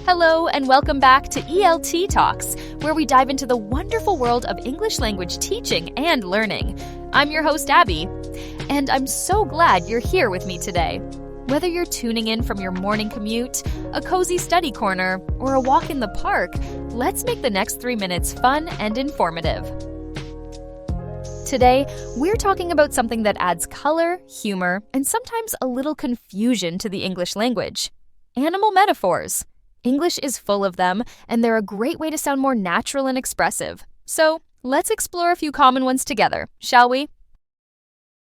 Hello, and welcome back to ELT Talks, where we dive into the wonderful world of English language teaching and learning. I'm your host, Abby, and I'm so glad you're here with me today. Whether you're tuning in from your morning commute, a cozy study corner, or a walk in the park, let's make the next 3 minutes fun and informative. Today, we're talking about something that adds color, humor, and sometimes a little confusion to the English language. Animal metaphors. English is full of them, and they're a great way to sound more natural and expressive. So, let's explore a few common ones together, shall we?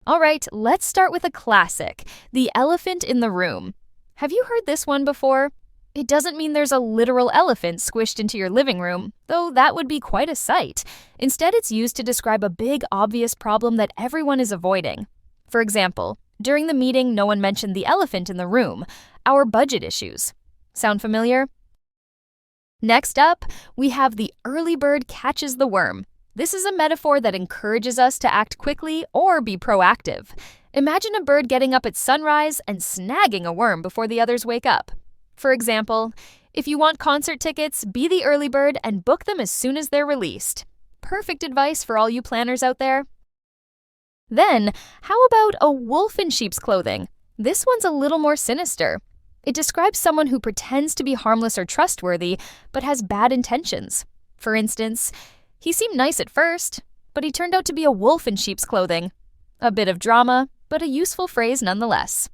All right, let's start with a classic, the elephant in the room. Have you heard this one before? It doesn't mean there's a literal elephant squished into your living room, though that would be quite a sight. Instead, it's used to describe a big, obvious problem that everyone is avoiding. For example, during the meeting, no one mentioned the elephant in the room, our budget issues. Sound familiar? Next up, we have the early bird catches the worm. This is a metaphor that encourages us to act quickly or be proactive. Imagine a bird getting up at sunrise and snagging a worm before the others wake up. For example, if you want concert tickets, be the early bird and book them as soon as they're released. Perfect advice for all you planners out there. Then, how about a wolf in sheep's clothing? This one's a little more sinister. It describes someone who pretends to be harmless or trustworthy, but has bad intentions. For instance, he seemed nice at first, but he turned out to be a wolf in sheep's clothing. A bit of drama, but a useful phrase nonetheless.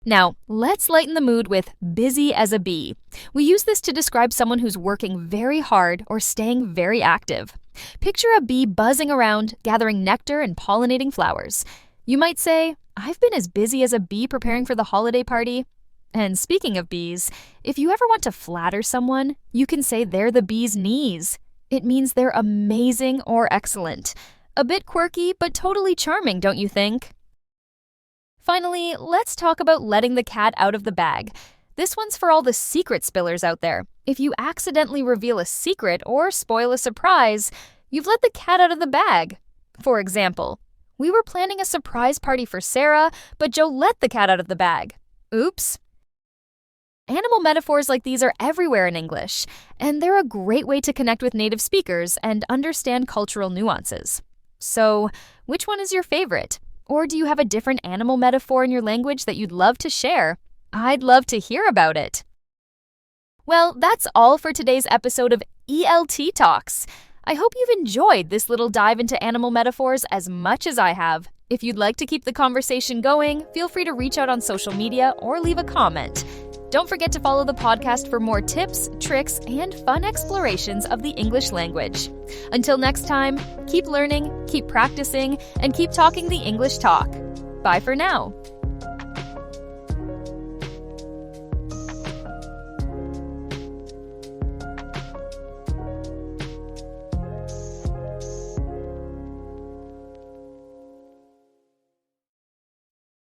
Now, let's lighten the mood with busy as a bee. We use this to describe someone who's working very hard or staying very active. Picture a bee buzzing around, gathering nectar and pollinating flowers. You might say, I've been as busy as a bee preparing for the holiday party. And speaking of bees, if you ever want to flatter someone, you can say they're the bee's knees. It means they're amazing or excellent. A bit quirky, but totally charming, don't you think? Finally, let's talk about letting the cat out of the bag. This one's for all the secret spillers out there. If you accidentally reveal a secret or spoil a surprise, you've let the cat out of the bag. For example, we were planning a surprise party for Sarah, but Joe let the cat out of the bag. Oops. Animal metaphors like these are everywhere in English, and they're a great way to connect with native speakers and understand cultural nuances. So, which one is your favorite? Or do you have a different animal metaphor in your language that you'd love to share? I'd love to hear about it. Well, that's all for today's episode of ELT Talks. I hope you've enjoyed this little dive into animal metaphors as much as I have. If you'd like to keep the conversation going, feel free to reach out on social media or leave a comment. Don't forget to follow the podcast for more tips, tricks, and fun explorations of the English language. Until next time, keep learning, keep practicing, and keep talking the English talk. Bye for now.